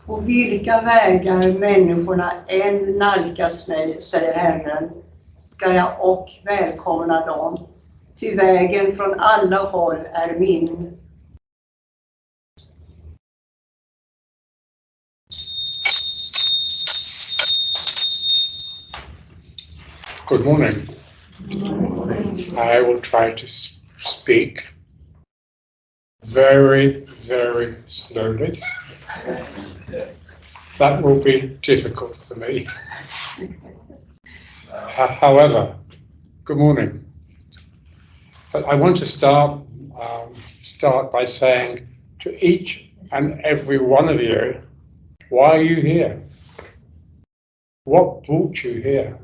På vilka vägar människorna än nalkas mig, säger Herren, ska jag och välkomna dem. Ty vägen från alla håll är min. Good morning. I will try to speak very, very slowly. That will be difficult for me. However, good morning. But I want to start by saying to each and every one of you, why are you here? What brought you here?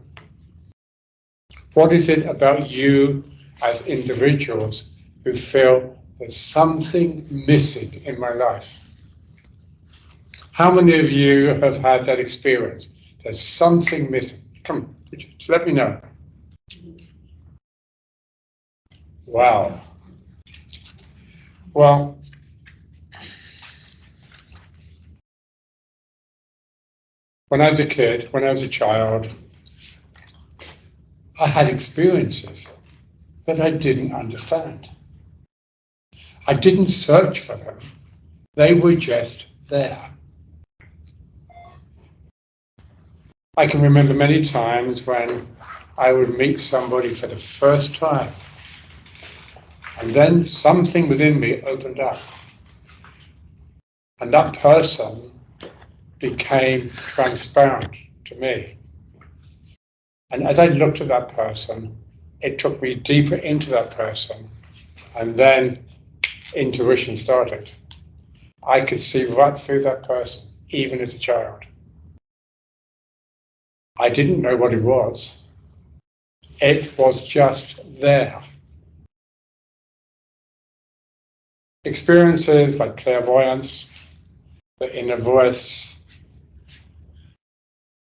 What is it about you as individuals who feel there's something missing in my life? How many of you have had that experience? There's something missing. Come on, let me know. Wow. Well, when I was a kid, when I was a child, I had experiences that I didn't understand. I didn't search for them. They were just there. I can remember many times when I would meet somebody for the first time, and then something within me opened up, and that person became transparent to me. And as I looked at that person, it took me deeper into that person, and then intuition started. I could see right through that person, even as a child. I didn't know what it was. It was just there. Experiences like clairvoyance, the inner voice,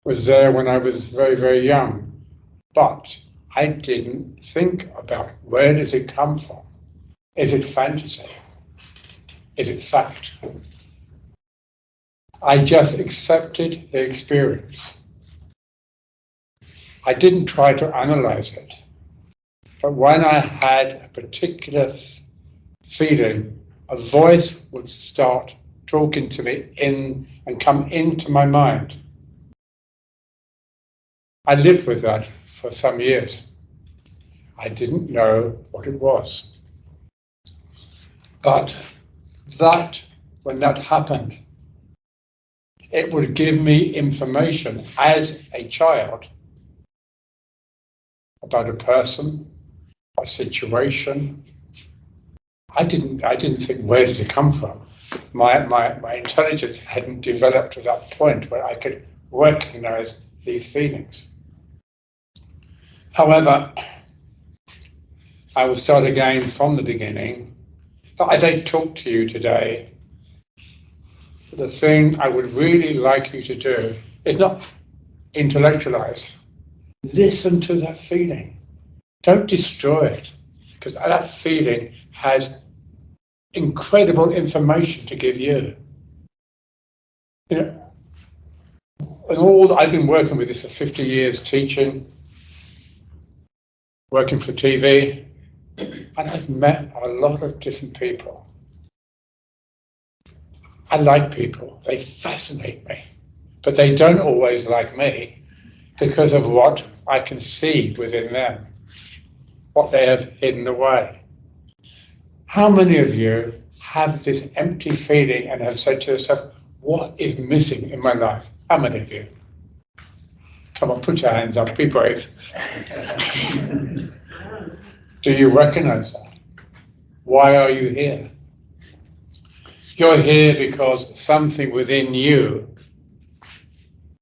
was there when I was very, very young. But I didn't think about where does it come from? Is it fantasy? Is it fact? I just accepted the experience. I didn't try to analyze it. But when I had a particular feeling, a voice would start talking to me and come into my mind. I lived with that for some years. I didn't know what it was. But when that happened, it would give me information as a child about a person, a situation. I didn't think, where does it come from? My intelligence hadn't developed to that point where I could recognize these feelings. However, I will start again from the beginning. But as I talk to you today, the thing I would really like you to do is not intellectualize. Listen to that feeling. Don't destroy it, because that feeling has incredible information to give you. You know, and I've been working with this for 50 years, teaching, working for TV, and I've met a lot of different people. I like people, they fascinate me, but they don't always like me because of what I can see within them, what they have hidden away. How many of you have this empty feeling and have said to yourself, what is missing in my life? How many of you? Come on, put your hands up, be brave. Do you recognize that? Why are you here? You're here because something within you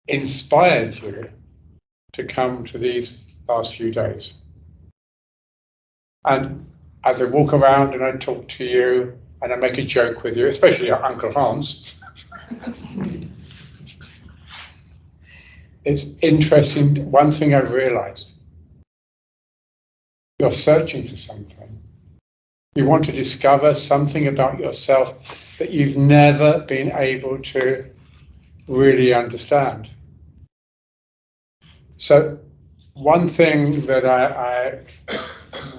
inspired you to come to these last few days. And as I walk around and I talk to you and I make a joke with you, especially our Uncle Hans, it's interesting. One thing I've realized, you're searching for something. You want to discover something about yourself that you've never been able to really understand. So one thing that I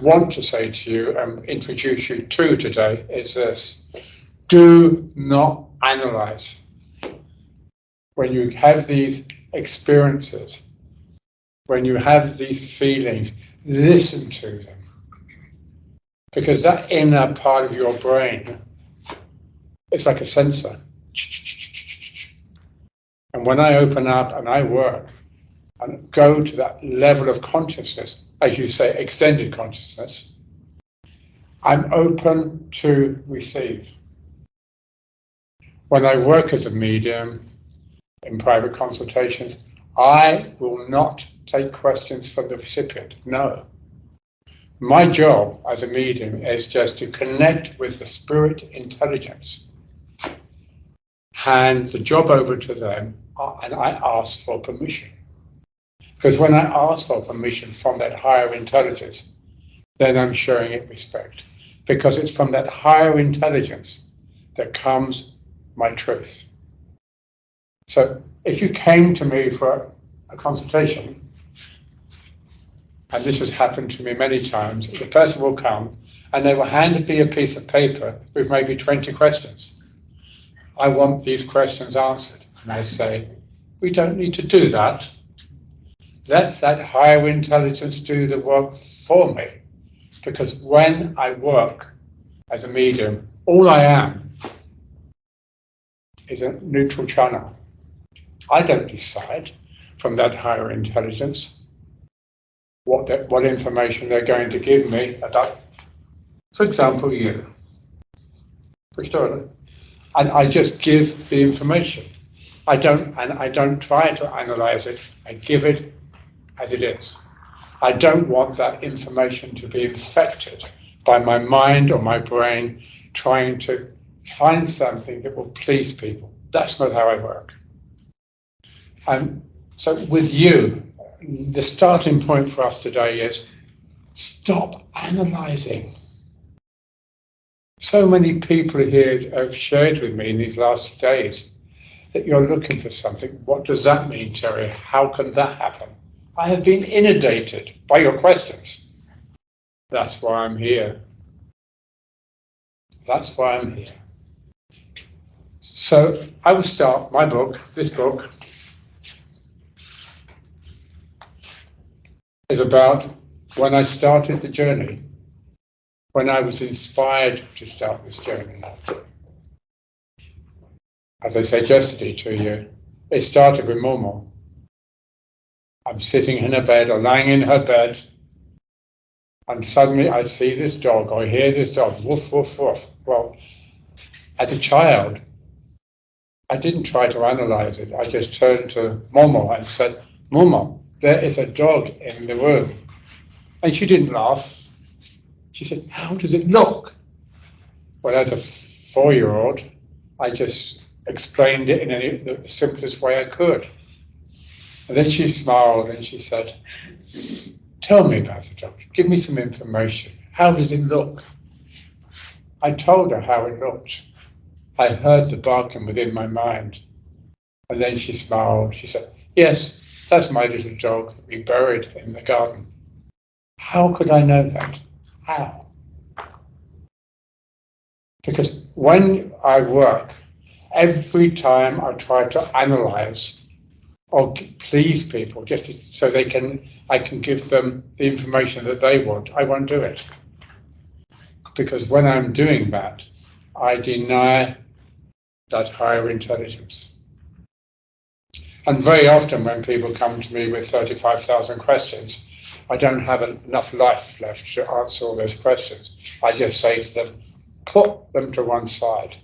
want to say to you and introduce you to today is this: do not analyze. When you have these experiences, when you have these feelings, listen to them. Because that inner part of your brain is like a sensor. And when I open up and I work and go to that level of consciousness, as you say, extended consciousness, I'm open to receive. When I work as a medium in private consultations, I will not take questions from the recipient. No. My job as a medium is just to connect with the spirit intelligence, hand the job over to them, and I ask for permission. Because when I ask for permission from that higher intelligence, then I'm showing it respect. Because it's from that higher intelligence that comes my truth. So if you came to me for a consultation, and this has happened to me many times, the person will come and they will hand me a piece of paper with maybe 20 questions. I want these questions answered. And I say, we don't need to do that. Let that higher intelligence do the work for me. Because when I work as a medium, all I am is a neutral channel. I don't decide from that higher intelligence what information they're going to give me about, for example, you. And I just give the information. I don't try to analyze it. I give it as it is. I don't want that information to be infected by my mind or my brain trying to find something that will please people. That's not how I work. And so with you, the starting point for us today is stop analyzing. So many people here have shared with me in these last days that you're looking for something. What does that mean, Terry? How can that happen? I have been inundated by your questions. That's why I'm here. That's why I'm here. So I will start my book. This book is about when I started the journey, when I was inspired to start this journey. As I said yesterday to you, it started with Momo. I'm sitting in her bed or lying in her bed, and suddenly I see this dog or hear this dog, woof, woof, woof. Well, as a child, I didn't try to analyze it. I just turned to Momo and said, Momo, there is a dog in the room. And she didn't laugh. She said, how does it look? Well, as a 4-year-old, I just explained it in the simplest way I could. And then she smiled and she said, tell me about the dog. Give me some information. How does it look? I told her how it looked. I heard the barking within my mind. And then she smiled. She said, yes, that's my little dog that we buried in the garden. How could I know that? How? Because when I work, every time I try to analyze or please people just so I can give them the information that they want, I won't do it. Because when I'm doing that, I deny that higher intelligence. And very often when people come to me with 35,000 questions, I don't have enough life left to answer all those questions. I just say to them, put them to one side.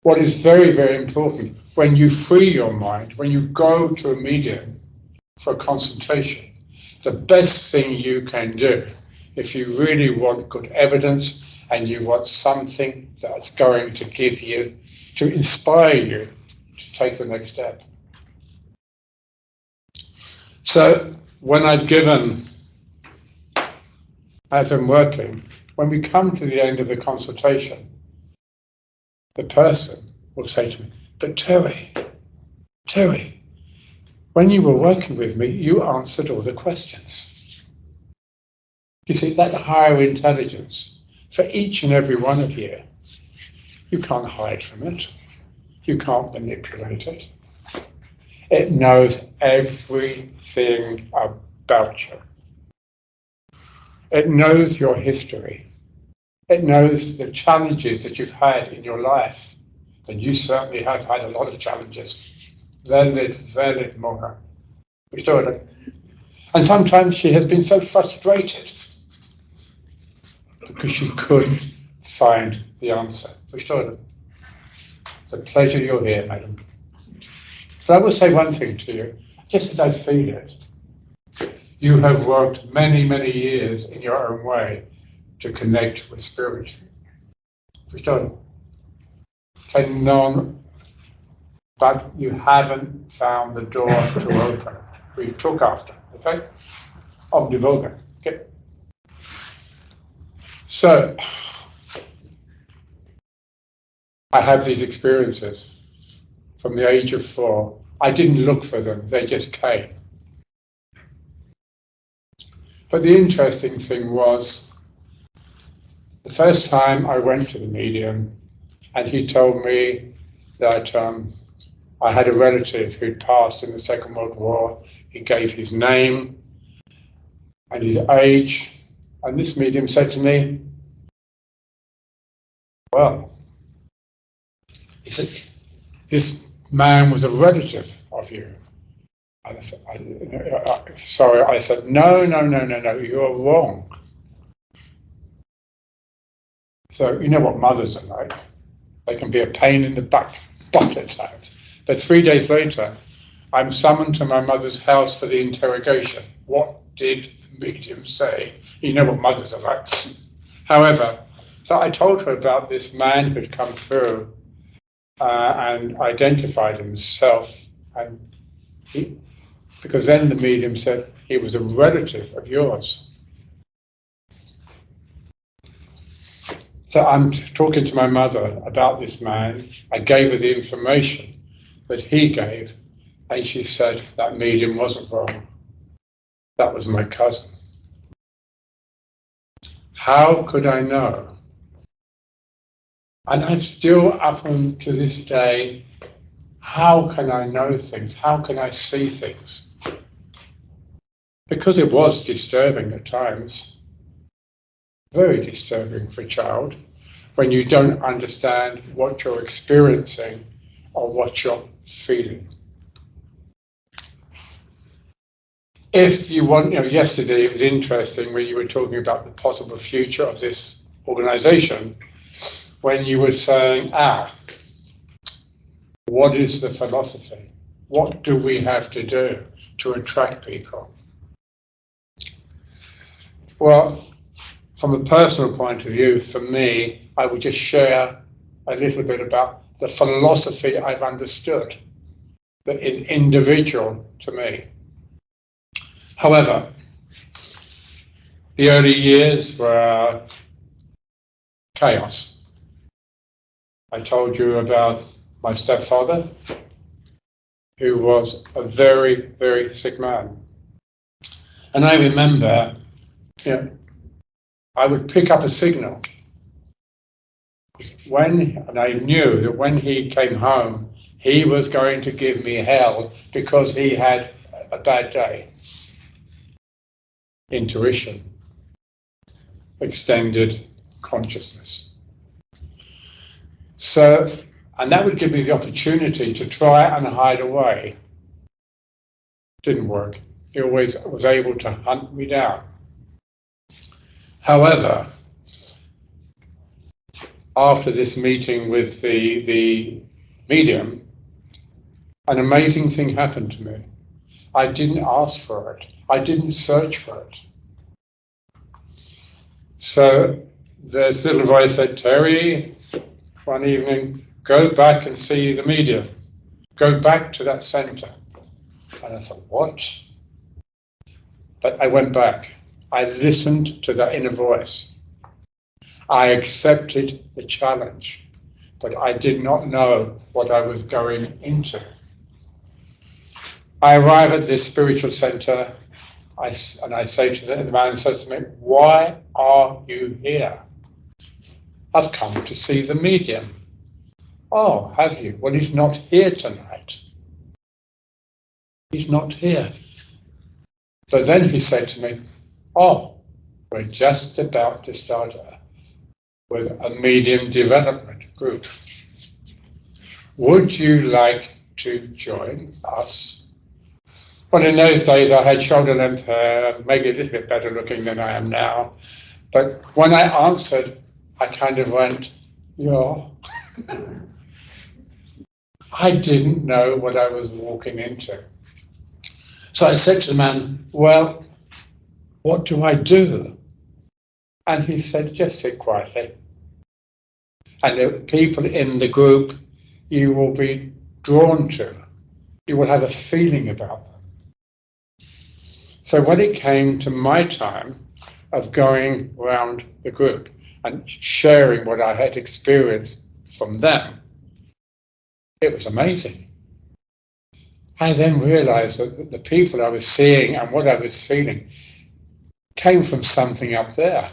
What is very, very important, when you free your mind, when you go to a medium for a consultation, the best thing you can do, if you really want good evidence and you want something that's going to give you, to inspire you to take the next step. So when I've given, as I'm working, when we come to the end of the consultation, the person will say to me, but Terry, Terry, when you were working with me, you answered all the questions. You see, that higher intelligence, for each and every one of you, you can't hide from it. You can't manipulate it. It knows everything about you. It knows your history. It knows the challenges that you've had in your life. And you certainly have had a lot of challenges. Väldigt många. Förstår du? And sometimes she has been so frustrated because she couldn't find the answer. Förstår du? It's a pleasure you're here, madam. But I will say one thing to you, just as I feel it. You have worked many, many years in your own way to connect with spirit. Förstår du? But you haven't found the door to open. We talk after, okay? Om du vågar. Okay. So, I have these experiences from the age of 4. I didn't look for them, they just came. But the interesting thing was, the first time I went to the medium, and he told me that I had a relative who'd passed in the Second World War. He gave his name and his age, and this medium said to me, well, he said, this man was a relative of you. And I said, sorry, I said, no, you're wrong. So you know what mothers are like. They can be a pain in the butt at times. But 3 days later, I'm summoned to my mother's house for the interrogation. What did the medium say? You know what mothers are like. However, so I told her about this man who'd come through and identified himself. And because then the medium said he was a relative of yours. So I'm talking to my mother about this man. I gave her the information that he gave, and she said that medium wasn't wrong. That was my cousin. How could I know? And I'm still up to this day, how can I know things? How can I see things? Because it was disturbing at times. Very disturbing for a child when you don't understand what you're experiencing or what you're feeling. If you want, yesterday it was interesting when you were talking about the possible future of this organization, when you were saying, what is the philosophy? What do we have to do to attract people? Well, from a personal point of view, for me, I would just share a little bit about the philosophy I've understood that is individual to me. However, the early years were chaos. I told you about my stepfather, who was a very, very sick man. And I remember, I would pick up a signal and I knew that when he came home, he was going to give me hell because he had a bad day. Intuition, extended consciousness. So, and that would give me the opportunity to try and hide away. Didn't work. He always was able to hunt me down. However, after this meeting with the medium, an amazing thing happened to me. I didn't ask for it. I didn't search for it. So this little voice said, Terry, one evening, go back and see the medium. Go back to that center. And I thought, what? But I went back. I listened to that inner voice. I accepted the challenge, but I did not know what I was going into. I arrive at this spiritual center, and I say to the man, says to me, "Why are you here?" "I've come to see the medium." "Oh, have you? Well, he's not here tonight. He's not here." But then he said to me, "Oh, we're just about to start with a medium development group. Would you like to join us?" Well, in those days I had shoulder length hair, maybe a little bit better looking than I am now. But when I answered, I kind of went, "Yeah." I didn't know what I was walking into. So I said to the man, "Well, what do I do?" And he said, "Just sit quietly. And the people in the group you will be drawn to, you will have a feeling about them." So when it came to my time of going around the group and sharing what I had experienced from them, it was amazing. I then realized that the people I was seeing and what I was feeling came from something up there.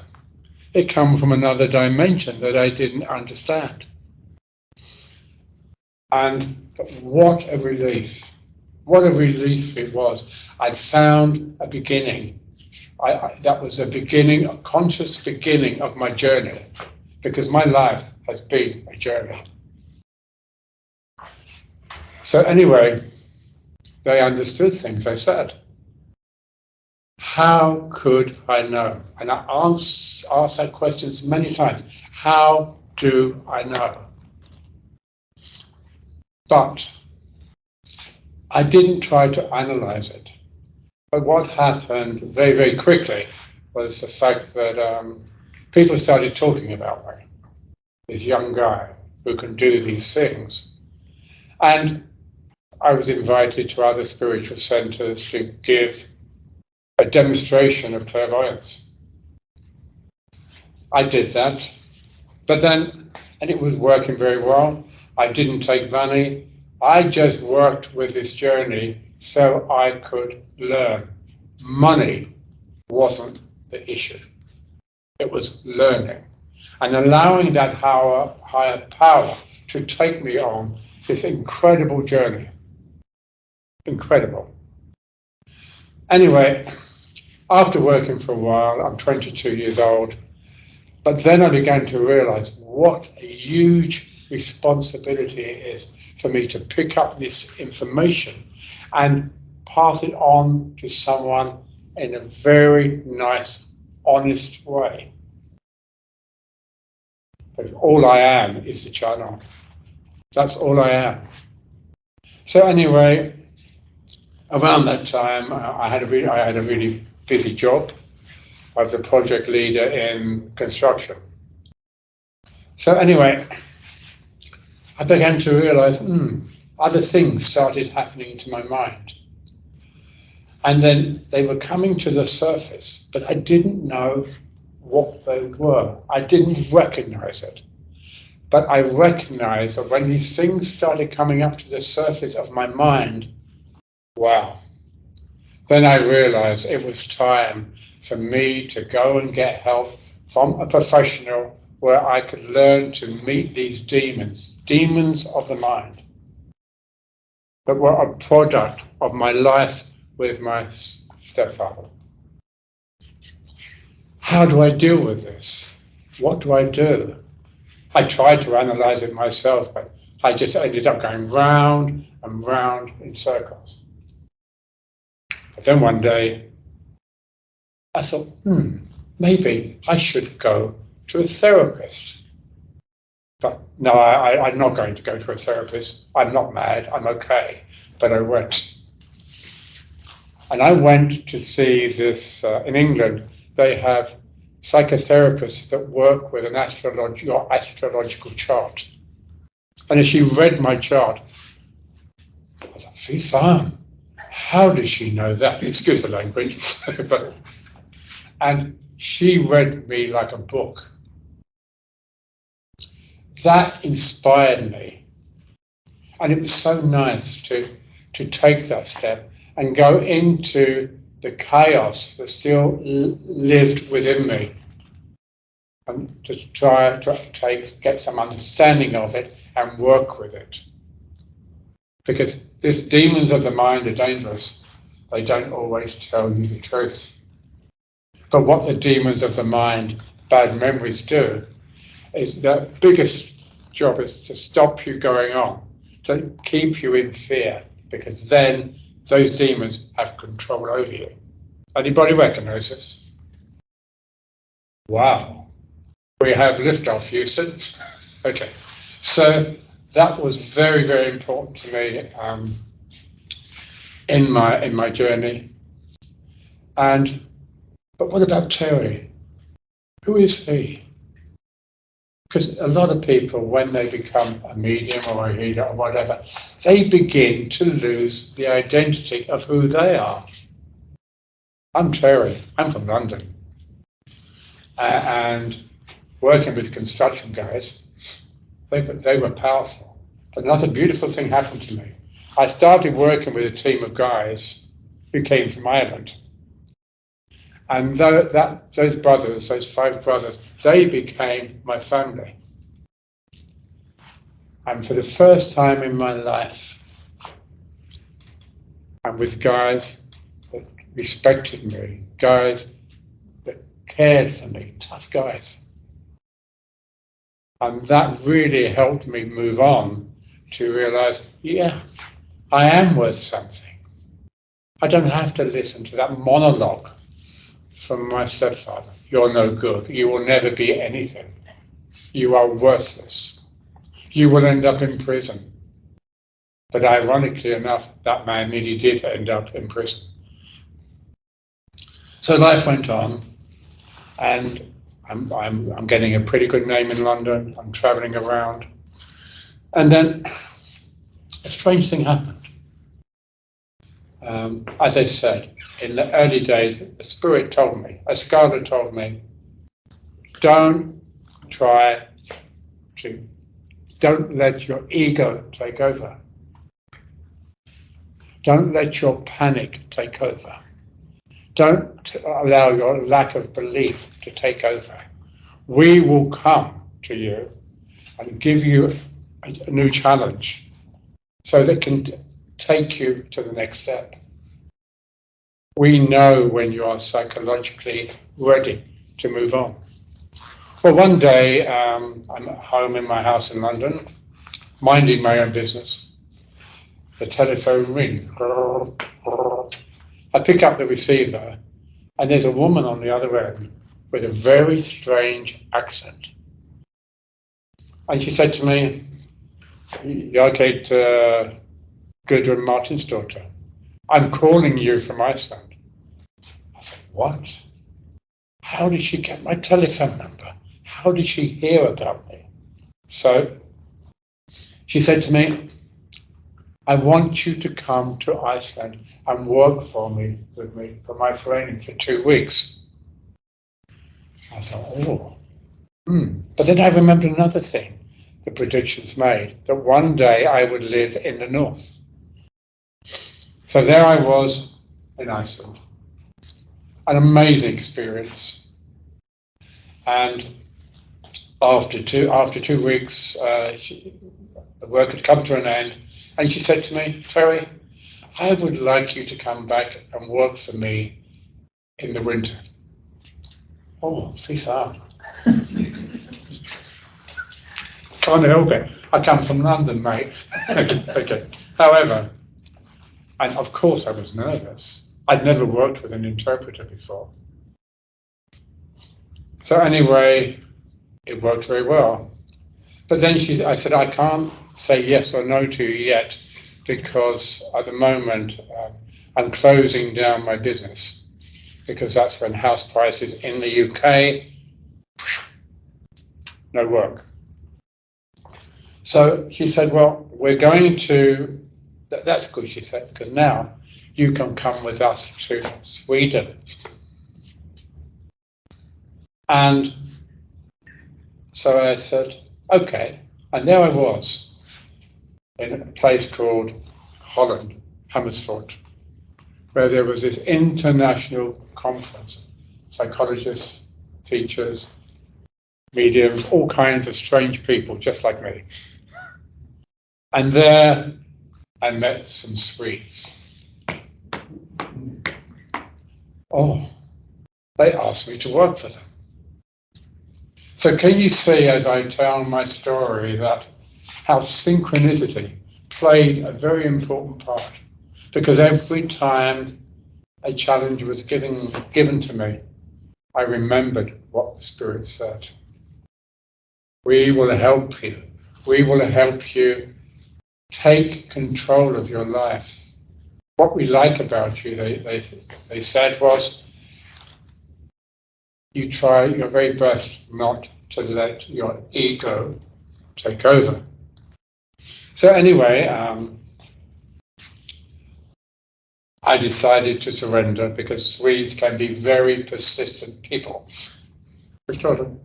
It came from another dimension that I didn't understand. And what a relief. What a relief it was. I'd found a beginning. That was a beginning, a conscious beginning of my journey, because my life has been a journey. So anyway, they understood things I said. How could I know? And I asked that question many times. How do I know? But I didn't try to analyze it. But what happened very, very quickly was the fact that people started talking about me, this young guy who can do these things. And I was invited to other spiritual centers to give a demonstration of clairvoyance. I did that, but then, and it was working very well. I didn't take money. I just worked with this journey so I could learn. Money wasn't the issue. It was learning and allowing that higher power to take me on this incredible journey. Incredible. Anyway, after working for a while, I'm 22 years old, but then I began to realize what a huge responsibility it is for me to pick up this information and pass it on to someone in a very nice, honest way. Because all I am is the channel. That's all I am. So anyway, around that time, I had a really busy job. I was a project leader in construction. So anyway, I began to realize, other things started happening to my mind. And then they were coming to the surface, but I didn't know what they were. I didn't recognize it. But I recognized that when these things started coming up to the surface of my mind, wow. Then I realized it was time for me to go and get help from a professional where I could learn to meet these demons of the mind, that were a product of my life with my stepfather. How do I deal with this? What do I do? I tried to analyze it myself, but I just ended up going round and round in circles. But then one day, I thought, maybe I should go to a therapist. But no, I'm not going to go to a therapist. I'm not mad, I'm okay. But I went. And I went to see this, in England, they have psychotherapists that work with your astrological chart. And as she read my chart, I thought, fy fan, how does she know that? Excuse the language. And she read me like a book. That inspired me. And it was so nice to take that step and go into the chaos that still lived within me, and to try to get some understanding of it and work with it. Because these demons of the mind are dangerous. They don't always tell you the truth. But what the demons of the mind, bad memories, do is the biggest job is to stop you going on, to keep you in fear, because then those demons have control over you. Anybody recognize this? Wow. We have liftoff, Houston. Okay. So that was very, very important to me in my journey. But what about Terry? Who is he? Because a lot of people, when they become a medium or a healer or whatever, they begin to lose the identity of who they are. I'm Terry. I'm from London. And working with construction guys, they were powerful. But another beautiful thing happened to me. I started working with a team of guys who came from Ireland. And those brothers, those 5 brothers, they became my family. And for the first time in my life, I'm with guys that respected me, guys that cared for me, tough guys. And that really helped me move on to realize, yeah, I am worth something. I don't have to listen to that monologue from my stepfather. You're no good. You will never be anything. You are worthless. You will end up in prison. But ironically enough, that man nearly did end up in prison. So life went on, and I'm getting a pretty good name in London. I'm traveling around. And then a strange thing happened. As I said, in the early days, the spirit told me, a scholar told me, don't let your ego take over. Don't let your panic take over. Don't allow your lack of belief to take over. We will come to you and give you a new challenge so that can take you to the next step. We know when you are psychologically ready to move on. Well, one day I'm at home in my house in London, minding my own business. The telephone rings. I pick up the receiver, and there's a woman on the other end with a very strange accent. And she said to me, "Jag heter Gudrun Martin's daughter. I'm calling you from Iceland." I said, "What? How did she get my telephone number? How did she hear about me?" So she said to me, "I want you to come to Iceland and work with me for my training for 2 weeks." I thought, But then I remembered another thing the predictions made, that one day I would live in the north. So there I was in Iceland. An amazing experience. And after two weeks, the work had come to an end, and she said to me, "Terry, I would like you to come back and work for me in the winter." Oh, fy can't help it. I come from London, mate. Okay. However, and of course I was nervous. I'd never worked with an interpreter before. So anyway, it worked very well. But then I said, "I can't say yes or no to you yet, because at the moment I'm closing down my business, because that's when house prices in the UK, no work." So she said, "Well, we're going to," that's good, she said, "because now you can come with us to Sweden." And so I said, "Okay." And there I was in a place called Holland, Amersfoort. where there was this international conference, psychologists, teachers, mediums, all kinds of strange people just like me. And there I met some Swedes. Oh, they asked me to work for them. So can you see, as I tell my story, that how synchronicity played a very important part? Because every time a challenge was given to me, I remembered what the Spirit said. We will help you. We will help you take control of your life. What we like about you, they said, was you try your very best not to let your ego take over. So anyway, I decided to surrender because Swedes can be very persistent people. Hello,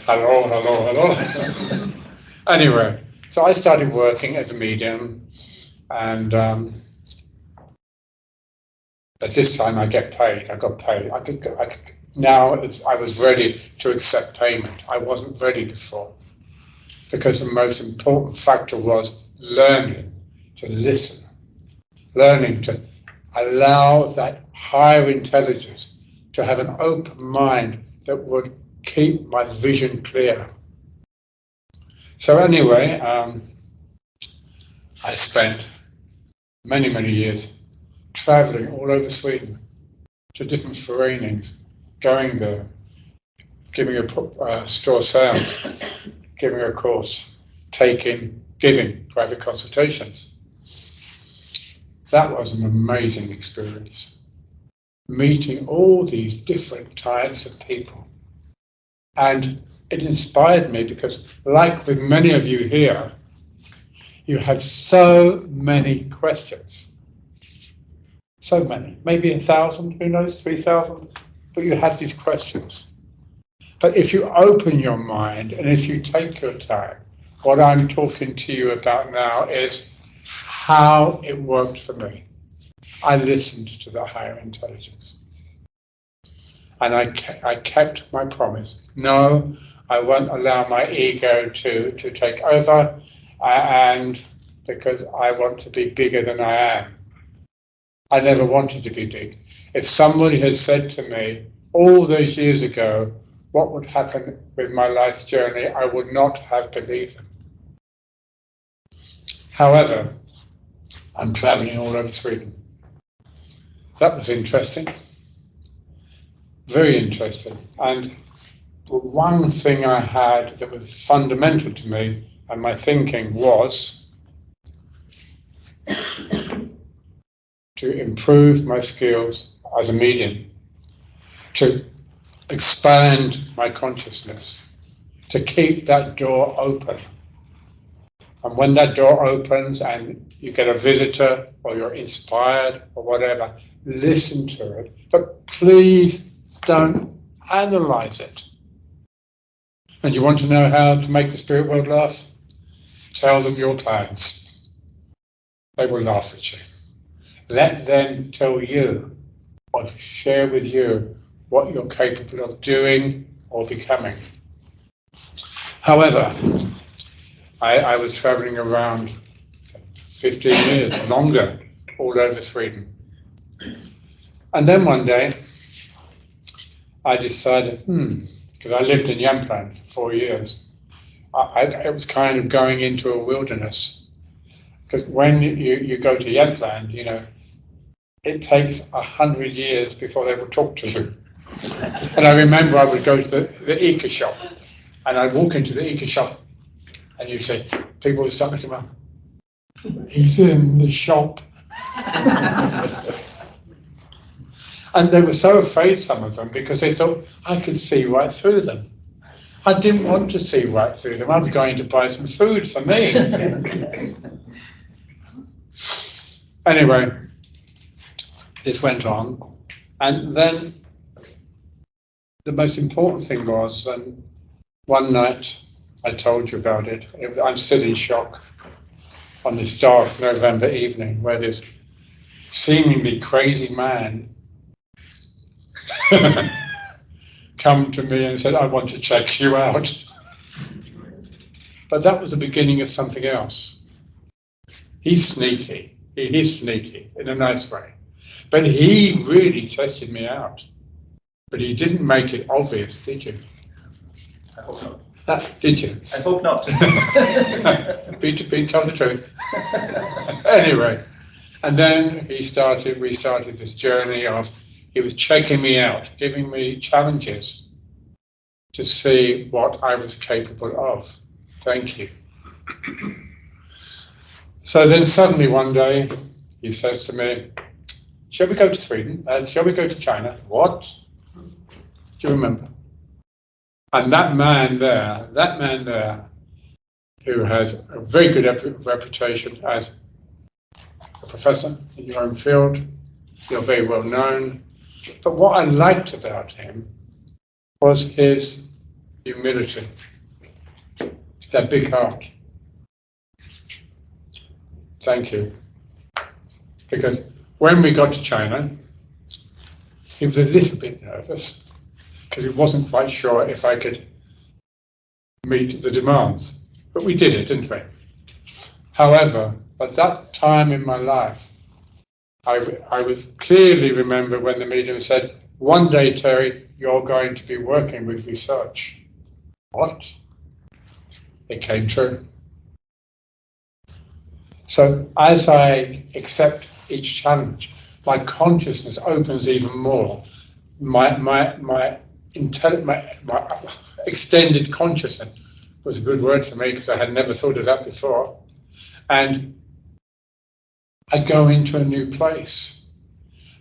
hello. Anyway, so I started working as a medium, and at this time I get paid. I got paid. Now I was ready to accept payment. I wasn't ready before, because the most important factor was learning to listen, learning to allow that higher intelligence to have an open mind that would keep my vision clear. So anyway, I spent many, many years traveling all over Sweden to different förenings, going there, giving a store sales, giving a course, giving private consultations. That was an amazing experience, meeting all these different types of people. And it inspired me because, like with many of you here, you have so many questions. So many, maybe 1,000, who knows, 3,000, but you have these questions. But if you open your mind and if you take your time, what I'm talking to you about now is how it worked for me. I listened to the higher intelligence. And I kept my promise. No, I won't allow my ego to take over, and because I want to be bigger than I am. I never wanted to be big. If somebody had said to me all those years ago what would happen with my life's journey, I would not have believed them. However, I'm traveling all over Sweden. That was interesting. Very interesting. And one thing I had that was fundamental to me and my thinking was to improve my skills as a medium, to expand my consciousness, to keep that door open. And when that door opens and you get a visitor or you're inspired or whatever, listen to it, but please don't analyze it. And you want to know how to make the spirit world laugh? Tell them your plans. They will laugh at you. Let them tell you or share with you what you're capable of doing or becoming. However, I was traveling around 15 years, longer, all over Sweden. And then one day, I decided, because I lived in Jämtland for 4 years, it was kind of going into a wilderness. Because when you go to Jämtland, you know, it takes 100 years before they will talk to you. And I remember I would go to the Ica shop, and I'd walk into the Ica shop, and you say, people would start looking up. He's in the shop. And they were so afraid, some of them, because they thought I could see right through them. I didn't want to see right through them. I was going to buy some food for me. Anyway, this went on. And then the most important thing was, one night, I told you about it. I'm still in shock on this dark November evening where there's seemingly crazy man come to me and said, I want to check you out. But that was the beginning of something else. He's sneaky. He's sneaky in a nice way. But he really tested me out. But he didn't make it obvious, did you? I hope not. Did you? I hope not. Tell the truth. Anyway, and then we started this journey of, he was checking me out, giving me challenges to see what I was capable of. Thank you. So then suddenly one day he says to me, shall we go to Sweden? Shall we go to China? What? Do you remember? And that man there, who has a very good reputation as a professor in your own field, you're very well known. But what I liked about him was his humility, that big heart. Thank you. Because when we got to China, he was a little bit nervous because he wasn't quite sure if I could meet the demands. But we did it, didn't we? However, at that time in my life, I would clearly remember when the medium said, one day, Terry, you're going to be working with research. What? It came true. So as I accept each challenge, my consciousness opens even more. My extended consciousness was a good word for me because I had never thought of that before. And I go into a new place.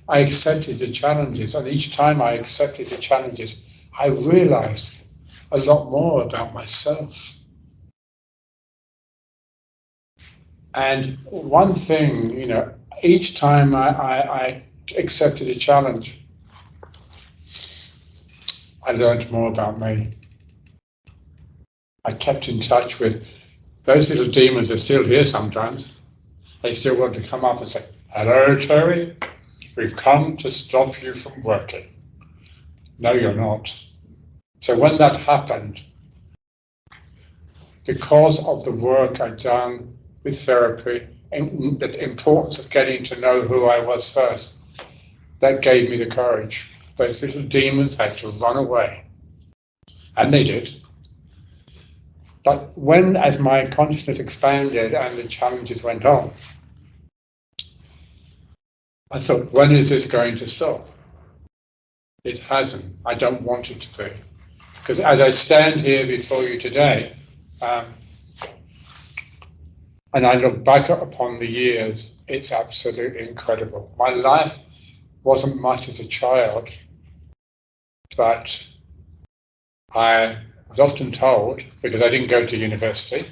I accepted the challenges, and each time I accepted the challenges, I realized a lot more about myself. And one thing, each time I accepted a challenge, I learned more about me. I kept in touch with those little demons are still here sometimes. They still want to come up and say, hello, Terry, we've come to stop you from working. No, you're not. So when that happened, because of the work I'd done with therapy and the importance of getting to know who I was first, that gave me the courage. Those little demons had to run away. And they did. But as my consciousness expanded and the challenges went on, I thought, when is this going to stop? It hasn't. I don't want it to be. Because as I stand here before you today, and I look back upon the years, it's absolutely incredible. My life wasn't much as a child, but I was often told, because I didn't go to university,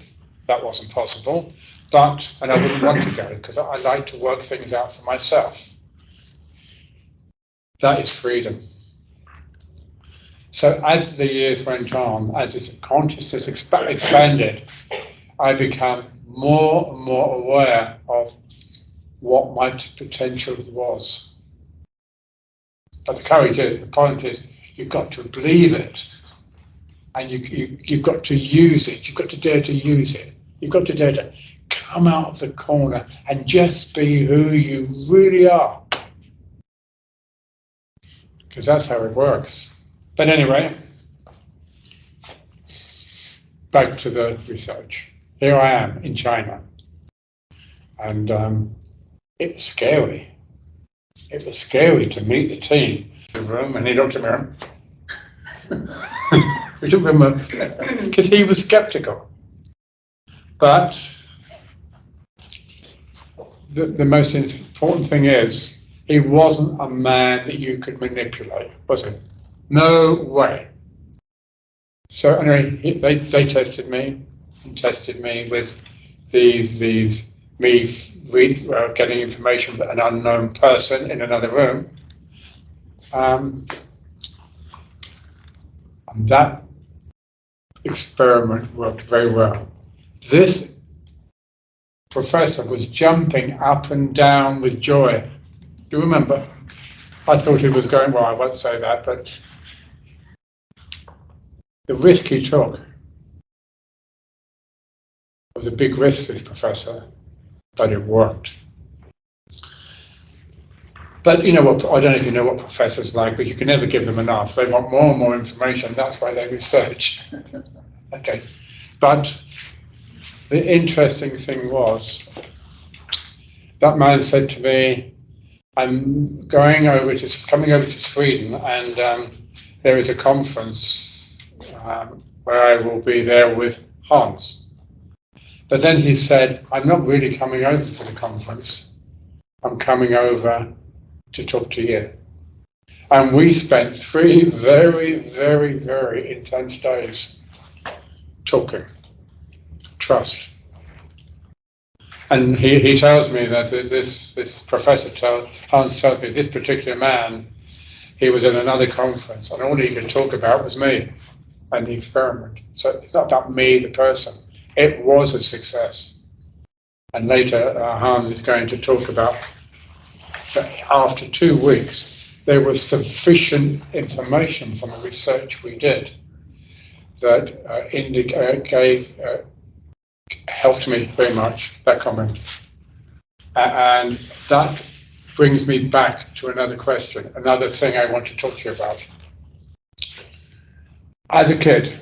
that wasn't possible, and I wouldn't want to go because I like to work things out for myself. That is freedom. So as the years went on, as this consciousness expanded, I became more and more aware of what my potential was. But the point is, you've got to believe it, and you've got to use it. You've got to dare to use it. You've got to dare to come out of the corner and just be who you really are, because that's how it works. But anyway, back to the research. Here I am in China, and it's scary. It was scary to meet the team in the room, and he looked at me. We took him because he was skeptical. But the most important thing is, he wasn't a man that you could manipulate, was he? No way. So anyway, they tested me with getting information from an unknown person in another room. And that experiment worked very well. This professor was jumping up and down with joy Do you remember? I thought he was going, well, I won't say that, but the risk he took was a big risk, this professor, but it worked. But you know what, I don't know if you know what professors like, but you can never give them enough. They want more and more information, that's why they research. Okay, but the interesting thing was, that man said to me, I'm coming over to Sweden, and there is a conference where I will be there with Hans. But then he said, I'm not really coming over for the conference. I'm coming over to talk to you. And we spent 3 very, very, very intense days talking. Trust. And he tells me that this professor Hans tells me this particular man, he was at another conference and all he could talk about was me and the experiment. So it's not about me, the person. It was a success. And later Hans is going to talk about that after 2 weeks, there was sufficient information from the research we did that helped me very much, that comment. And that brings me back to another question, another thing I want to talk to you about. As a kid,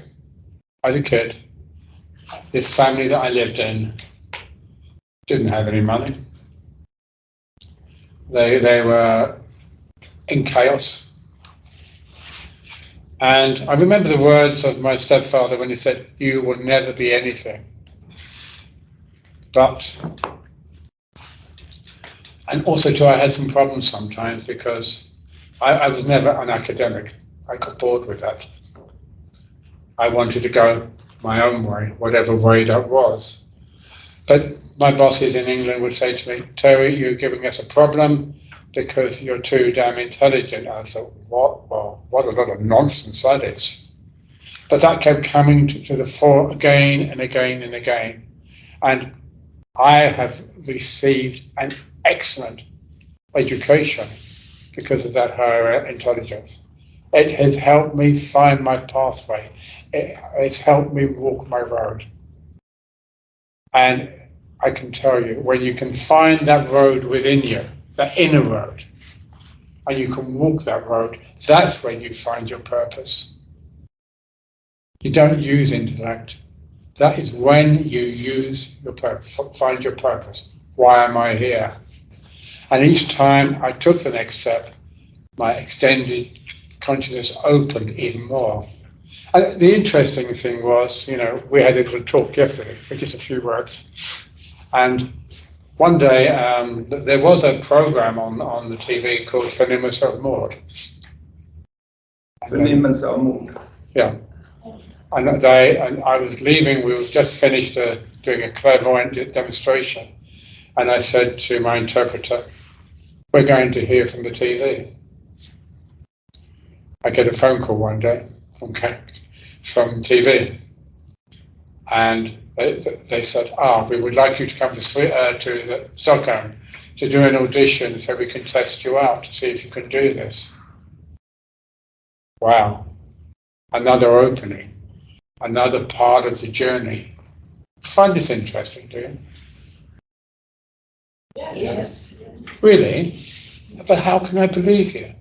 this family that I lived in didn't have any money. They were in chaos. And I remember the words of my stepfather when he said, you will never be anything. And also too, I had some problems sometimes because I was never an academic. I got bored with that. I wanted to go my own way, whatever way that was. But my bosses in England would say to me, Terry, you're giving us a problem because you're too damn intelligent. I thought, what? Well, what a lot of nonsense that is. But that kept coming to the fore again and again and again. And I have received an excellent education because of that higher intelligence. It has helped me find my pathway. It's helped me walk my road. And I can tell you, when you can find that road within you, that inner road, and you can walk that road, that's when you find your purpose. You don't use intellect. That is when you use your purpose, find your purpose. Why am I here? And each time I took the next step, my extended consciousness opened even more. And the interesting thing was, we had a little talk yesterday for just a few words. And one day there was a program on the TV called Kinnunen Selvmord. Yeah. And that day, and I was leaving, we were just finished doing a clairvoyant demonstration. And I said to my interpreter, we're going to hear from the TV. I get a phone call one day from TV. And they said, we would like you to come to Stockholm to do an audition so we can test you out to see if you can do this. Wow. Another opening. Another part of the journey. Find this interesting, do you? Yes. Really? But how can I believe you?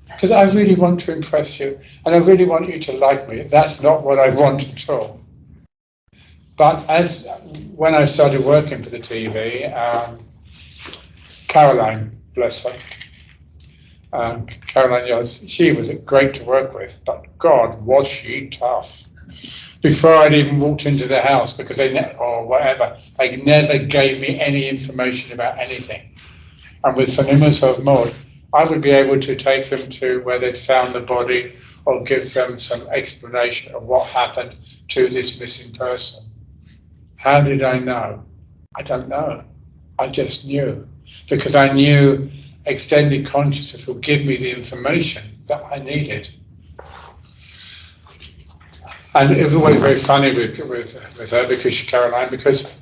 Because I really want to impress you, and I really want you to like me. That's not what I want at all. But when I started working for the TV, Caroline, bless her, Caroline, she was great to work with, but God, was she tough. Before I'd even walked into the house, because they never gave me any information about anything. And with Kinnunen Selvmord, I would be able to take them to where they'd found the body or give them some explanation of what happened to this missing person. How did I know? I don't know. I just knew. Because I knew extended consciousness would give me the information that I needed. And it was always very funny with her, Caroline, because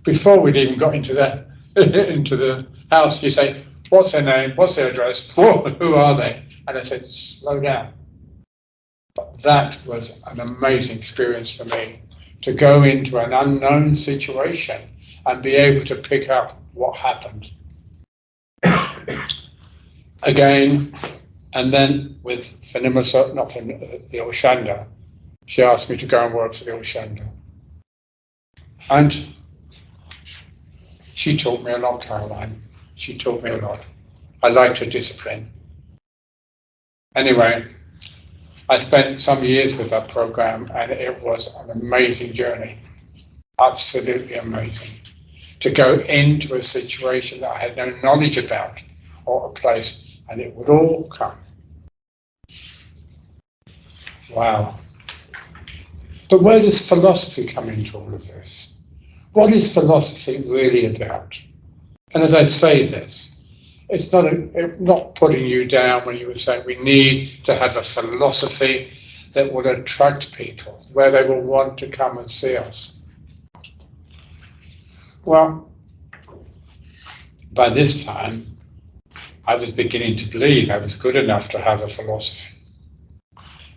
before we'd even got into the house, you say, what's their name, what's their address, who are they? And I said, slow down. But that was an amazing experience for me, to go into an unknown situation and be able to pick up what happened. Again, and then with the Oshanda, she asked me to go and work for the Oshanda. And she taught me a lot, Caroline. She taught me a lot. I liked her discipline. Anyway, I spent some years with that program, and it was an amazing journey. Absolutely amazing. To go into a situation that I had no knowledge about, or a place, and it would all come. Wow. But where does philosophy come into all of this? What is philosophy really about? And as I say this, it's not putting you down when you were saying we need to have a philosophy that will attract people, where they will want to come and see us. Well, by this time, I was beginning to believe I was good enough to have a philosophy.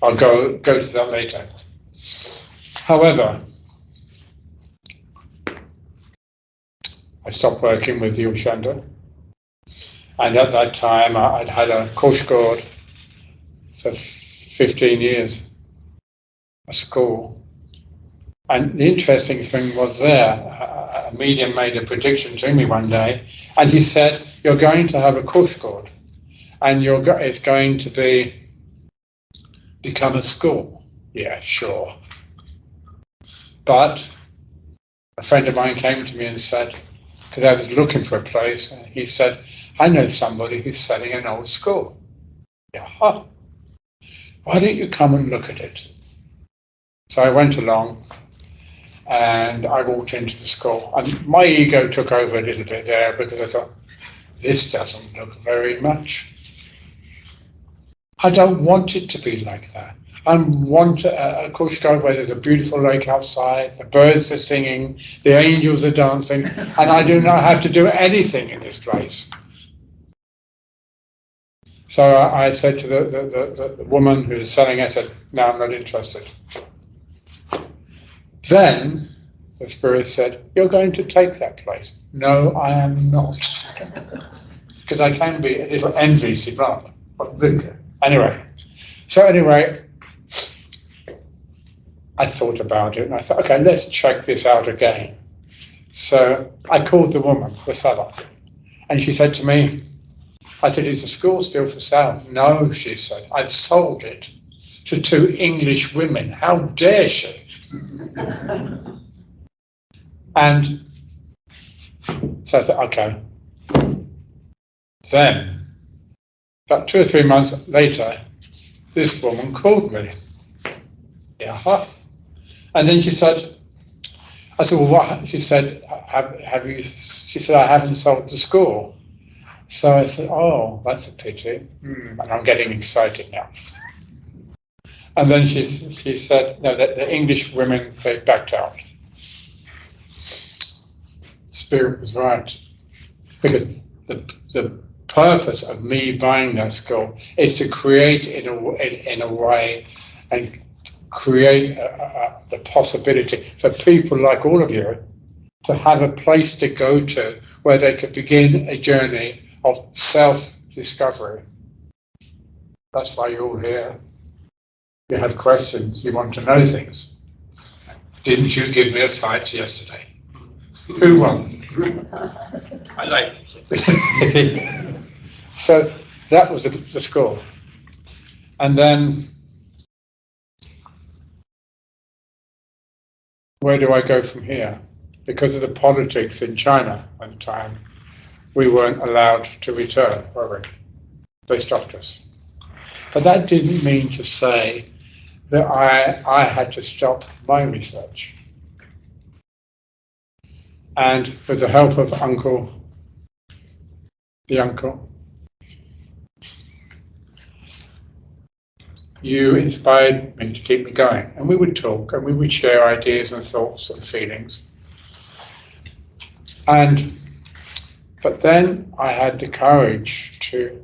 I'll go to that later. However, I stopped working with the Oshanda, and at that time I'd had a kursgård for 15 years, a school. And the interesting thing was a medium made a prediction to me one day, and he said, you're going to have a kursgård, and it's going to become a school. Yeah, sure. But a friend of mine came to me and said, because I was looking for a place, and he said, I know somebody who's selling an old school. Yeah. Why don't you come and look at it? So I went along, and I walked into the school, and my ego took over a little bit there, because I thought, this doesn't look very much. I don't want it to be like that. I want a kursgård where there's a beautiful lake outside, the birds are singing, the angels are dancing, and I do not have to do anything in this place. So I said to the woman who's selling, I said, no, I'm not interested. Then the spirit said, you're going to take that place. No, I am not. Because I can be a little envious, but anyway. I thought about it, and I thought, okay, let's check this out again. So I called the woman, the seller, and she said to me, I said, is the school still for sale? No, she said, I've sold it to 2 English women. How dare she? And so I said, okay. Then, about 2 or 3 months later, this woman called me. Yeah. And then she said, I said, well, what? She said, have you? She said, I haven't sold the school. So I said, oh, that's a pity. And I'm getting excited now. And then she said, no, the English women, they backed out. Spirit was right. Because the purpose of me buying that school is to create in a way and create the possibility for people like all of you to have a place to go to where they could begin a journey of self-discovery. That's why you're all here. You have questions, you want to know things. Didn't you give me a fight yesterday? Who won? I like it. So that was the school. And then, where do I go from here? Because of the politics in China at the time, we weren't allowed to return, were we? They stopped us. But that didn't mean to say that I had to stop my research. And with the help of the uncle, you inspired me to keep me going. And we would talk and we would share ideas and thoughts and feelings. And But then I had the courage to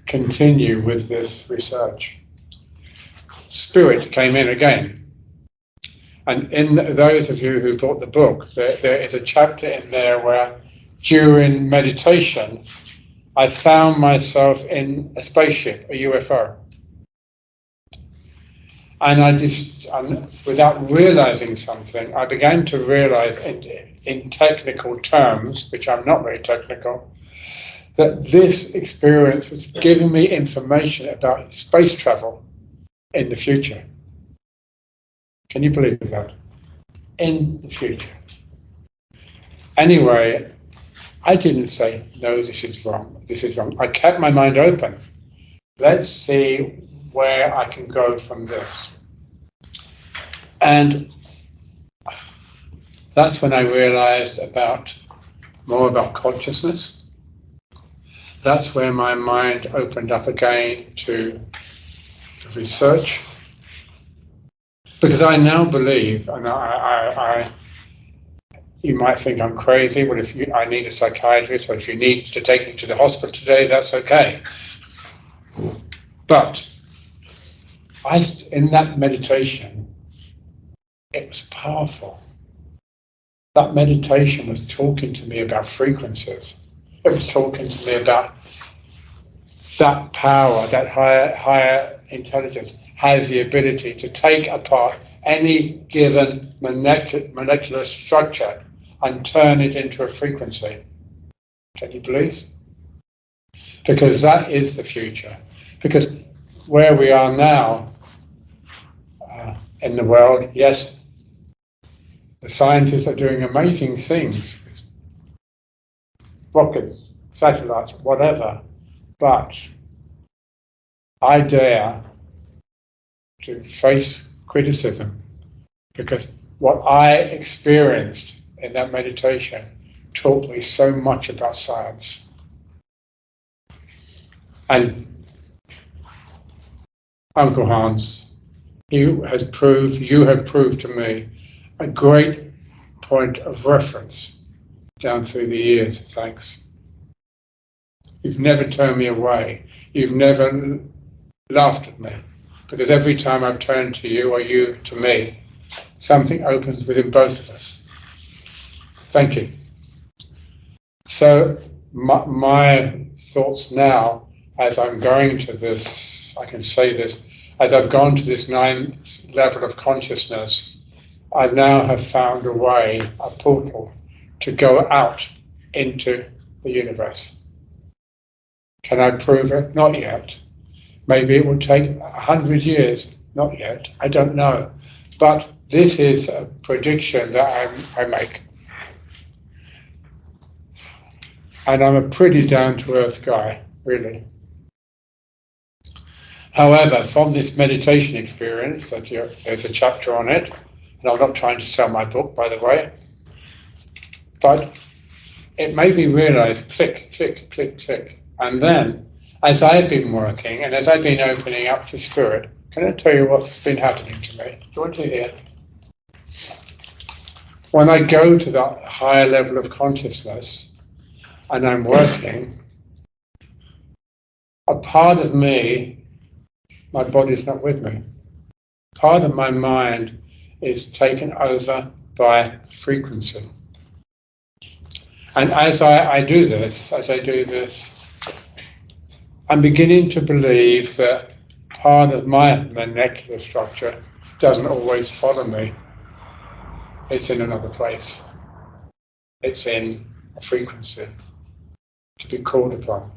continue with this research. Spirit came in again. And in those of you who bought the book, there is a chapter in there where during meditation, I found myself in a spaceship, a UFO. And without realizing something, I began to realize in technical terms, which I'm not very technical, that this experience was giving me information about space travel in the future. Can you believe that? In the future. Anyway, I didn't say, no, this is wrong, this is wrong. I kept my mind open. Let's see where I can go from this. And that's when I realized more about consciousness. That's where my mind opened up again to research. Because I now believe, and you might think I'm crazy, but I need a psychiatrist, or if you need to take me to the hospital today, that's okay. But in that meditation, it was powerful. That meditation was talking to me about frequencies. It was talking to me about that power, that higher intelligence has the ability to take apart any given molecular structure and turn it into a frequency. Can you believe? Because that is the future. Because where we are now in the world, yes, the scientists are doing amazing things with rockets, satellites, whatever, but I dare to face criticism, because what I experienced in that meditation taught me so much about science. And Uncle Hans, you have proved to me a great point of reference down through the years. Thanks. You've never turned me away. You've never laughed at me, because every time I've turned to you or you to me, something opens within both of us. Thank you. So my thoughts now, as I'm going to this, I can say this, as I've gone to this 9th level of consciousness, I now have found a way, a portal, to go out into the universe. Can I prove it? Not yet. Maybe it will take 100 years. Not yet. I don't know. But this is a prediction that I make. And I'm a pretty down-to-earth guy, really. However, from this meditation experience, there's a chapter on it, and I'm not trying to sell my book, by the way, but it made me realize, click, click, click, click. And then, as I've been working, and as I've been opening up to spirit, can I tell you what's been happening to me? Do you want to hear? When I go to that higher level of consciousness, and I'm working, a part of me, my body's not with me. Part of my mind is taken over by frequency. And as I do this, I'm beginning to believe that part of my molecular structure doesn't always follow me. It's in another place. It's in a frequency to be called upon.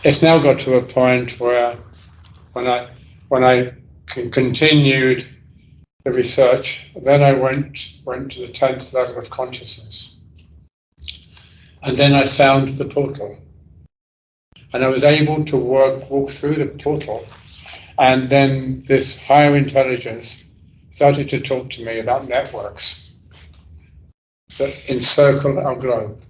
It's now got to a point where when I continued the research, then I went to the 10th level of consciousness. And then I found the portal. And I was able to walk through the portal. And then this higher intelligence started to talk to me about networks that encircle our globe.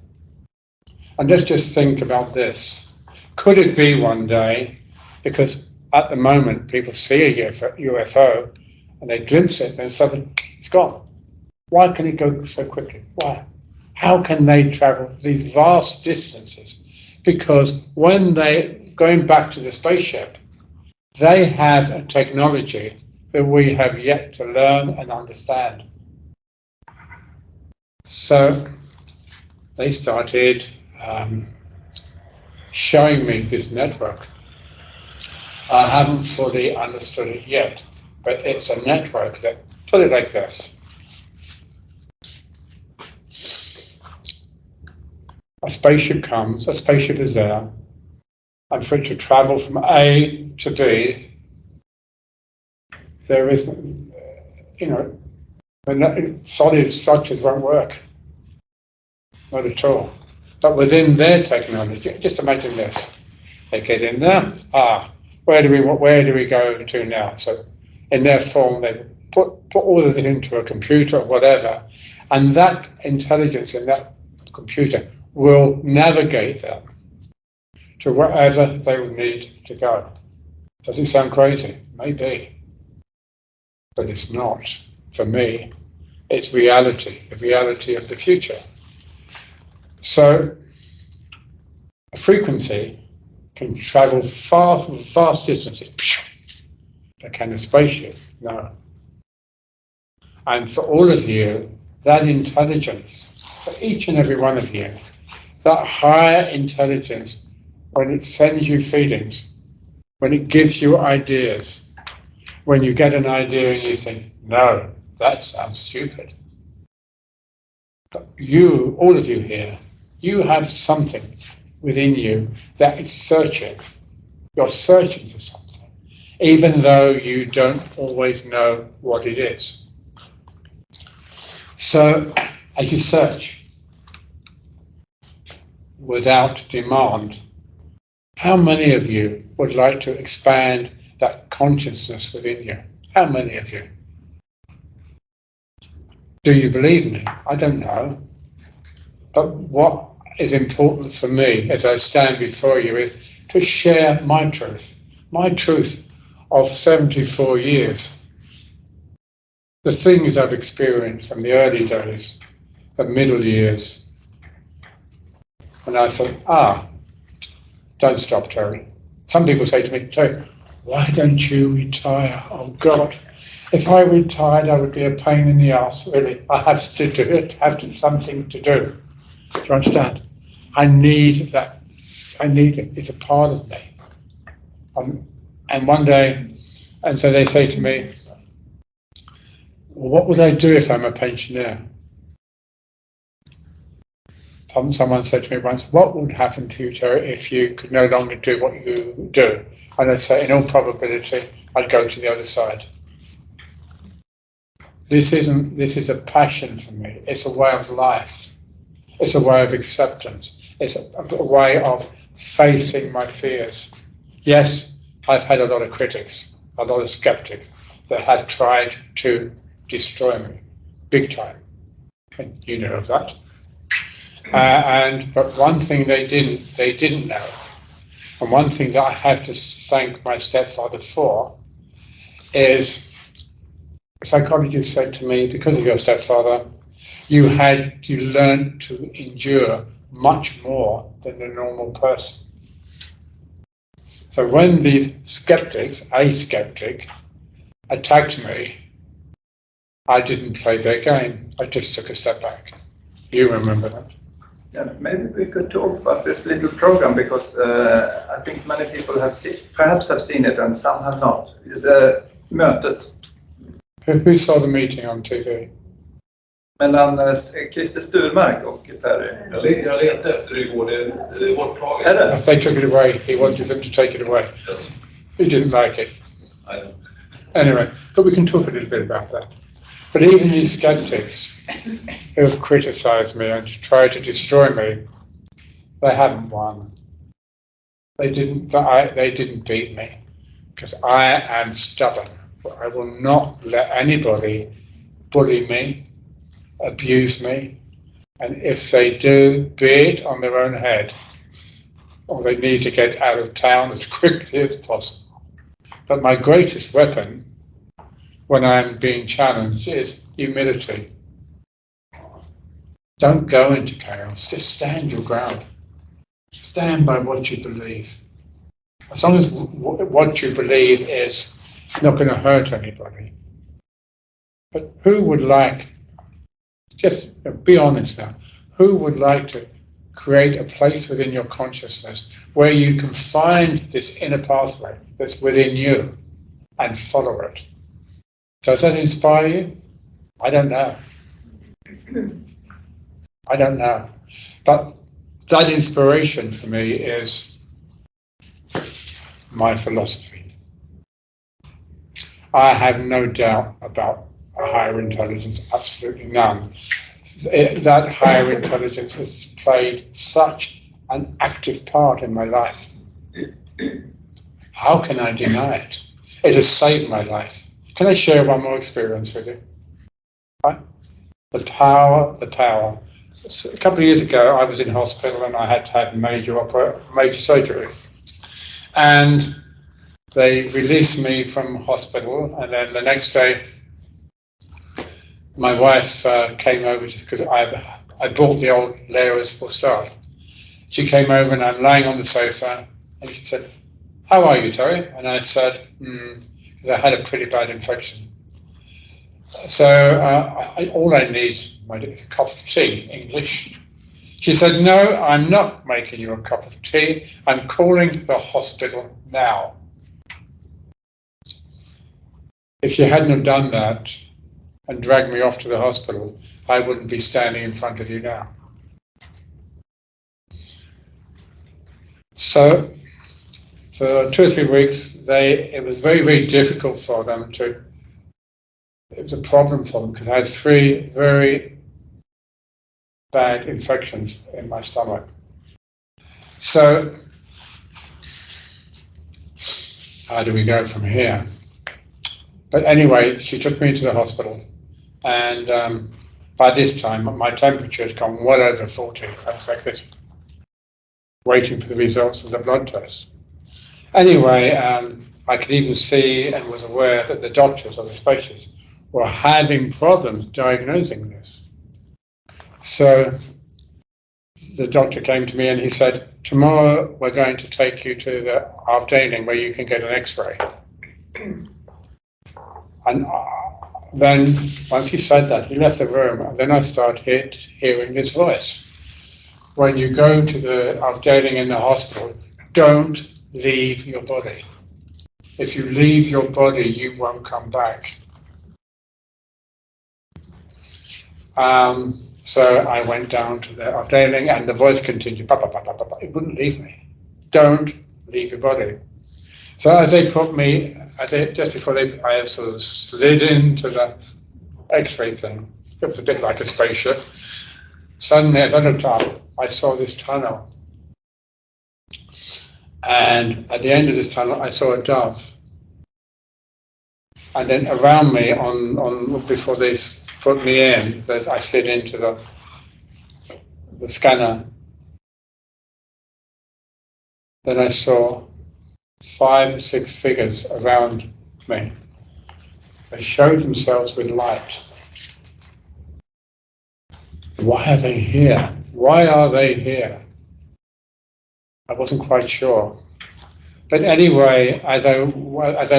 And let's just think about this. Could it be one day, because at the moment people see a UFO and they glimpse it and suddenly it's gone. Why can it go so quickly? Why? How can they travel these vast distances? Because when going back to the spaceship, they have a technology that we have yet to learn and understand. So they started showing me this network. I haven't fully understood it yet, but it's a network that, put it like this. A spaceship comes, a spaceship is there, and for it to travel from A to B, there is, solid structures won't work. Not at all. But within their technology, just imagine this. They get in there, where do we go to now? So in their form, they put all of it into a computer or whatever, and that intelligence in that computer will navigate them to wherever they will need to go. Does it sound crazy? Maybe. But it's not. For me, it's reality, the reality of the future. So a frequency can travel vast distances. But can a spaceship? No. And for all of you, that intelligence, for each and every one of you, that higher intelligence, when it sends you feelings, when it gives you ideas, when you get an idea and you think, no, that sounds stupid. But you, all of you here, you have something within you that is searching. You're searching for something, even though you don't always know what it is. So, as you search, without demand, how many of you would like to expand that consciousness within you? How many of you? Do you believe me? I don't know. But what is important for me as I stand before you is to share my truth of 74 years. The things I've experienced from the early days, the middle years. And I thought, don't stop, Terry. Some people say to me, Terry, why don't you retire? Oh God, if I retired, I would be a pain in the ass, really. I have to do it, something to do. Do you understand? I need that. I need it. It's a part of me. And one day, and so they say to me, well, what would I do if I'm a pensioner? Someone said to me once, what would happen to you, Terry, if you could no longer do what you do? And I'd say, in all probability, I'd go to the other side. This is a passion for me. It's a way of life. It's a way of acceptance. It's a way of facing my fears. Yes, I've had a lot of critics, a lot of skeptics that have tried to destroy me, big time. And you know of that. But one thing they didn't know, and one thing that I have to thank my stepfather for, is a psychologist said to me, because of your stepfather, you learned to endure much more than a normal person. So when these skeptics, a skeptic, attacked me, I didn't play their game. I just took a step back. You remember that? Yeah, maybe we could talk about this little program, because I think many people perhaps have seen it and some have not. The mötet. Who saw the meeting on TV? Mellan Christer Sturmark och Terry. Jag letade efter det igår, det är borttaget. Är det? They took it away. He wanted them to take it away. He didn't like it. I know. Anyway, but we can talk a little bit about that. But even these skeptics who have criticized me and tried to destroy me, they haven't won. They didn't beat me, because I am stubborn. I will not let anybody bully me, abuse me, and if they do, be it on their own head, or they need to get out of town as quickly as possible. But my greatest weapon when I'm being challenged is humility. Don't go into chaos, just stand your ground. Stand by what you believe. As long as what you believe is not going to hurt anybody. But who would like, just be honest now, who would like to create a place within your consciousness where you can find this inner pathway that's within you and follow it? Does that inspire you? I don't know. I don't know. But that inspiration for me is my philosophy. I have no doubt about a higher intelligence, absolutely none. That higher intelligence has played such an active part in my life. How can I deny it? It has saved my life. Can I share one more experience with you? Right? The tower. A couple of years ago, I was in hospital and I had to have major surgery. And they released me from hospital, and then the next day, my wife came over just because I bought the old layers for start. She came over and I'm lying on the sofa, and she said, "How are you, Terry?" And I said, because I had a pretty bad infection. So all I need is a cup of tea, English. She said, "No, I'm not making you a cup of tea. I'm calling the hospital now." If she hadn't have done that and dragged me off to the hospital, I wouldn't be standing in front of you now. So for 2 or 3 weeks, it was very, very difficult for them to. It was a problem for them because I had 3 very bad infections in my stomach. So how do we go from here? But anyway, she took me to the hospital, and by this time my temperature had gone well over 40. I was like this, waiting for the results of the blood test. Anyway, I could even see and was aware that the doctors or the specialists were having problems diagnosing this. So the doctor came to me and he said, "Tomorrow we're going to take you to the afdeling where you can get an X-ray." And then once he said that, he left the room, and then I started hearing this voice. When you go to the afdeling in the hospital, don't leave your body. If you leave your body, you won't come back. So I went down to the afdeling, and the voice continued. It wouldn't leave me. Don't leave your body. So as they put me, just before I sort of slid into the X-ray thing. It was a bit like a spaceship. Suddenly, as I looked up, I saw this tunnel. And at the end of this tunnel, I saw a dove. And then around me, before they put me in, I slid into the scanner. Then I saw 5 or 6 figures around me. They showed themselves with light. Why are they here? Why are they here? I wasn't quite sure. But anyway, as I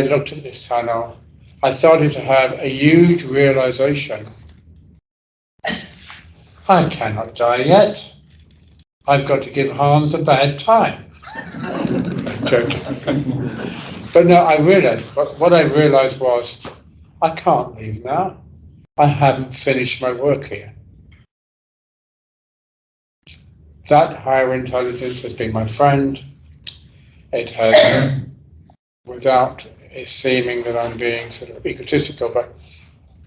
looked at this tunnel, I started to have a huge realization. I cannot die yet. I've got to give Hans a bad time. But no, I realized, what I realized was, I can't leave now. I haven't finished my work here. That higher intelligence has been my friend. It has, without it seeming that I'm being sort of egotistical, but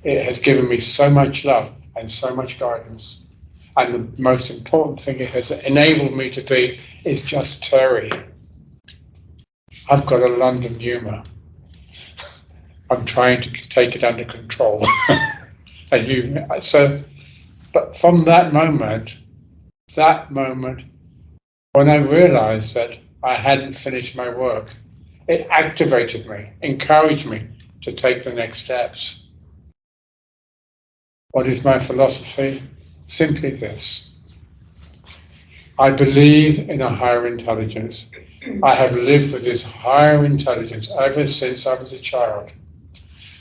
it has given me so much love and so much guidance. And the most important thing it has enabled me to be is just Terry. I've got a London humour. I'm trying to take it under control. But from that moment, when I realized that I hadn't finished my work, it activated me, encouraged me to take the next steps. What is my philosophy? simply this. I believe in a higher intelligence. I have lived with this higher intelligence ever since I was a child,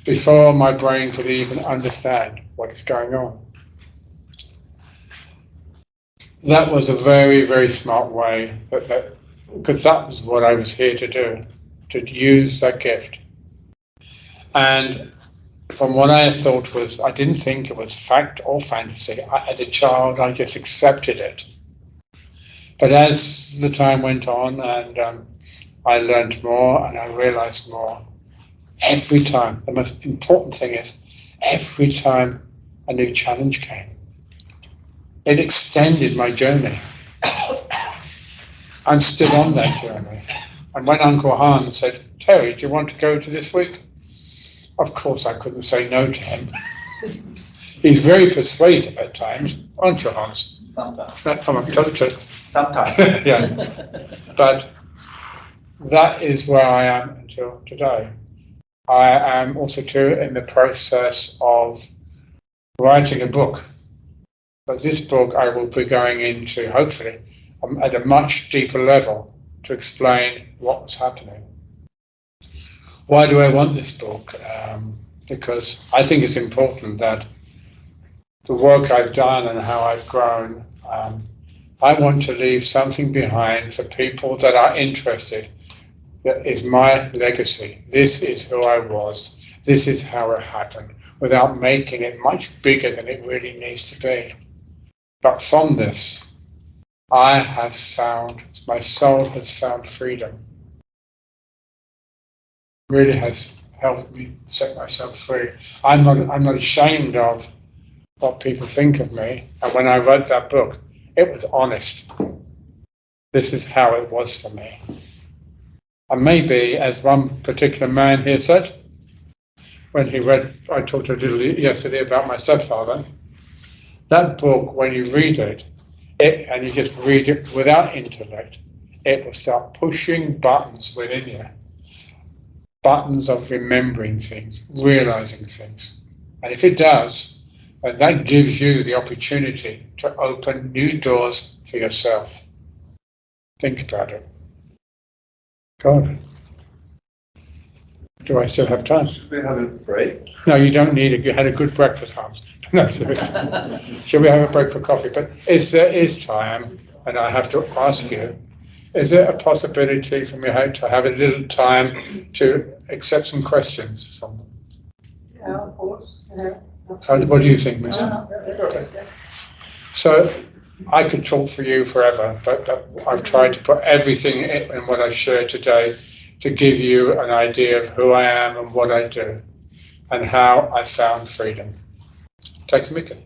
before my brain could even understand what is going on. That was a very, very smart way, because that was what I was here to do, to use that gift. And from what I thought was, I didn't think it was fact or fantasy. As a child, I just accepted it. But as the time went on and I learned more and I realized more, every time, the most important thing is, every time a new challenge came, it extended my journey. I'm still on that journey. And when Uncle Hans said, Terry, do you want to go to this week? Of course I couldn't say no to him. He's very persuasive at times, aren't you, Hans? Sometimes. Come on, tell the truth. Sometimes. Yeah. But that is where I am until today. I am also too in the process of writing a book. But this book I will be going into, hopefully, at a much deeper level to explain what was happening. Why do I want this book? Because I think it's important that the work I've done and how I've grown, I want to leave something behind for people that are interested. That is my legacy. This is who I was. This is how it happened, without making it much bigger than it really needs to be. But from this, I have found, my soul has found freedom. Really has helped me set myself free. I'm not ashamed of what people think of me. And when I wrote that book, it was honest. This is how it was for me. And maybe, as one particular man here said, when he read, I talked a little yesterday about my stepfather, that book, when you read it, and you just read it without intellect, it will start pushing buttons within you. Buttons of remembering things, realizing things. And if it does, then that gives you the opportunity to open new doors for yourself. Think about it. God. Do I still have time? Should we have a break? No, you don't need it. You had a good breakfast, Hans. No, shall we have a break for coffee? But if there is time, and I have to ask you, is there a possibility for me to have a little time to accept some questions from them? Yeah, of course. Yeah. What do you think, Mr.? So I could talk for you forever, but I've tried to put everything in what I've shared today to give you an idea of who I am and what I do and how I found freedom. Tack så mycket.